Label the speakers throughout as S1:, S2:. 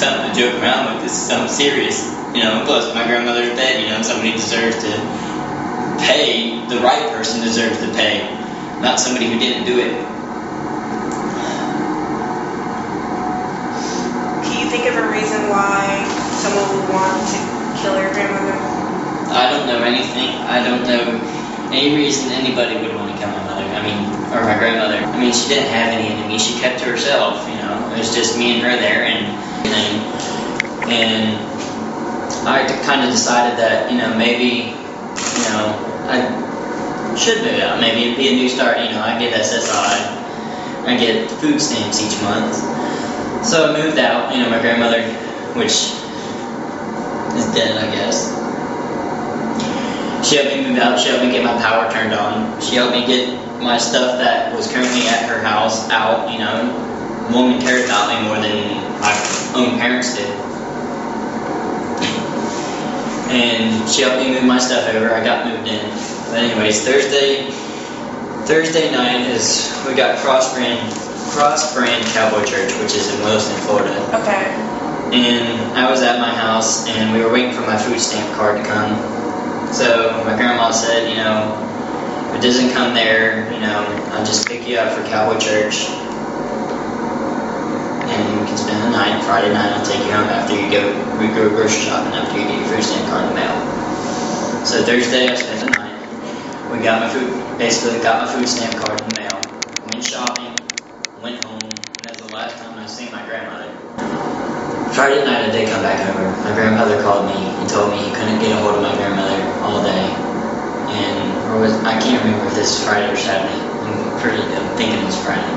S1: something to joke around with. This is something serious. Plus my grandmother's dead. Somebody deserves to pay. The right person deserves to pay, not somebody who didn't do it.
S2: Can you think of a reason why someone would want to kill your grandmother?
S1: I don't know anything. I don't know any reason anybody would want to kill my mother. Or my grandmother. She didn't have any enemies. She kept to herself. It was just me and her there, and I kind of decided that maybe I should move out. Maybe it'd be a new start. I get SSI. I get food stamps each month. So I moved out. My grandmother, which is dead, I guess. She helped me move out. She helped me get my power turned on. She helped me get my stuff that was currently at her house out. Woman cared about me more than my own parents did. And she helped me move my stuff over. I got moved in. But anyways, Thursday night is we got Cross Brand Cowboy Church, which is in Williston, Florida.
S2: Okay.
S1: And I was at my house, and we were waiting for my food stamp card to come. So my grandma said, if it doesn't come there, I'll just pick you up for Cowboy Church, and we can spend the night. Friday night, I'll take you home after we go grocery shopping after you get your food stamp card in the mail. So Thursday, I spent the night. We got my food stamp card in the mail. Went shopping, went home, and that's the last time I seen my grandmother. Friday night, I did come back over. My grandfather called me and told me he couldn't get a hold of my grandmother all day. I can't remember if this is Friday or Saturday. I'm thinking it's Friday.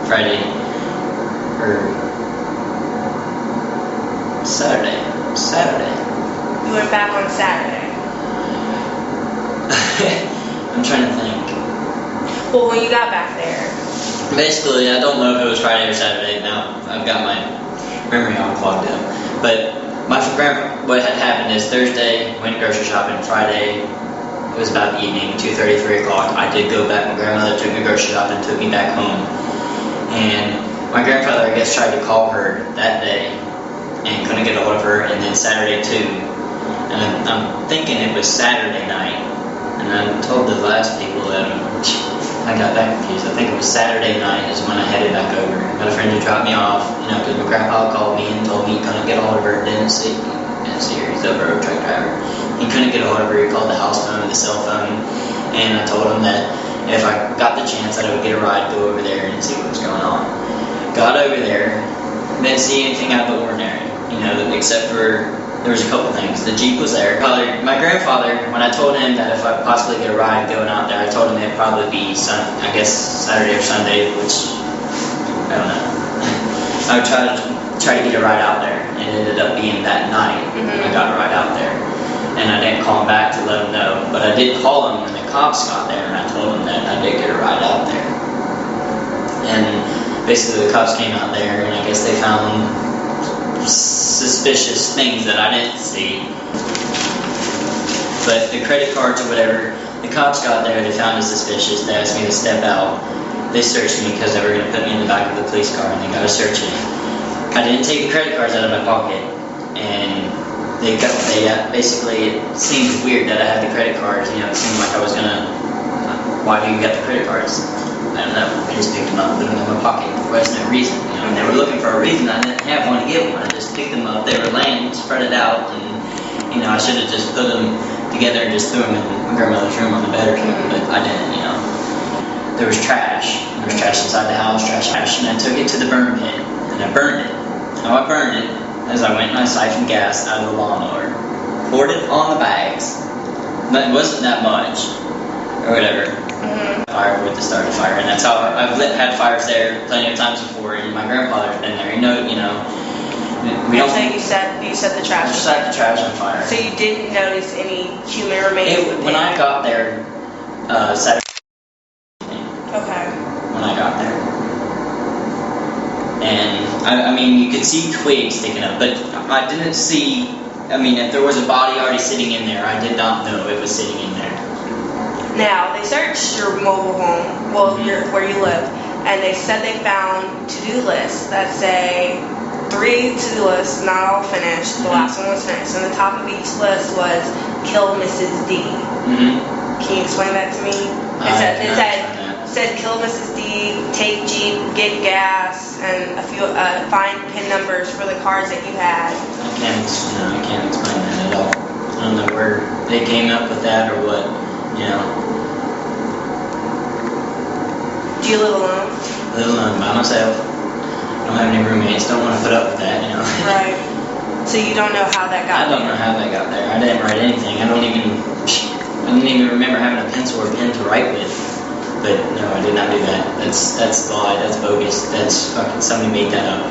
S1: Friday or Saturday.
S2: You went back on Saturday.
S1: I'm trying to think.
S2: Well, when you got back there.
S1: Basically, I don't know if it was Friday or Saturday. Now I've got my memory all clogged up. But what had happened is Thursday, went grocery shopping. Friday, it was about the evening, 2:30, 3 o'clock. I did go back. My grandmother took me grocery shopping, took me back home. And my grandfather, I guess, tried to call her that day and couldn't get a hold of her, and then Saturday too. And I'm thinking it was Saturday night. And I told the last people that I got that confused. I think it was Saturday night is when I headed back over. I got a friend who dropped me off, because my grandpa called me and told me he couldn't get a hold of her. Didn't see her. He's a road truck driver. He couldn't get a hold of her. He called the house phone, the cell phone, and I told him that if I got the chance, that I would get a ride, go over there and see what was going on. Got over there, didn't see anything out of the ordinary, except for there was a couple things. The Jeep was there. My grandfather, when I told him that if I possibly get a ride going out there, I told him it'd probably be Saturday or Sunday, which I don't know. I would try to get a ride out there, and it ended up being that night. I got a ride out there, and I didn't call him back to let him know, but I did call him when the cops got there, and I told him that I did get a ride out there. And basically the cops came out there, and I guess they found suspicious things that I didn't see. But the credit cards or whatever, the cops got there, they found it suspicious. They asked me to step out. They searched me because they were going to put me in the back of the police car, and they got to search it. I didn't take the credit cards out of my pocket, and basically, it seemed weird that I had the credit cards. It seemed like I was gonna. Why do you get the credit cards? I don't know. I just picked them up, put them in my pocket. There was no reason. They were looking for a reason. I didn't have one to give them. I just picked them up. They were laying, spread it out, and I should have just put them together and just threw them in my grandmother's room on the bed or something. But I didn't. There was trash. There was trash inside the house. Trash, and I took it to the burn pit and I burned it. How I burned it is I went and I siphoned gas out of the lawnmower, poured it on the bags, but it wasn't that much, or whatever. Fire with the starter fire, and that's how I've had fires there plenty of times before. And my grandfather's been there. We don't.
S2: So you set the trash.
S1: I set the trash on fire.
S2: So you didn't notice any human remains.
S1: When I got there, Saturday.
S2: Okay.
S1: When I got there, and you could see twigs sticking up, but I didn't see. If there was a body already sitting in there, I did not know it was sitting in there.
S2: Now, they searched your mobile home, where you live, and they said they found to-do lists that say 3 to-do lists, not all finished. The last one was finished. And the top of each list was kill Mrs. D. Can you explain that to me? It said kill Mrs. D, take Jeep, get gas, and a few find PIN numbers for the cars that you had.
S1: I can't explain that at all. I don't know where they came up with that or what, you know.
S2: Do you live alone?
S1: I live alone by myself. I don't have any roommates. Don't want to put up with that, you know.
S2: Right. So you don't know how that got there?
S1: I don't know how that got there. I didn't write anything. I didn't even remember having a pencil or pen to write with. But no, I did not do that. That's a lie. That's bogus. That's fucking, somebody made that up.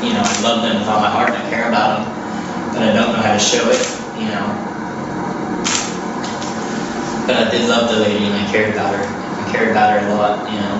S1: You know, I love them with all my heart and I care about them, but I don't know how to show it, you know. But I did love the lady and I cared about her. I cared about her a lot, you know.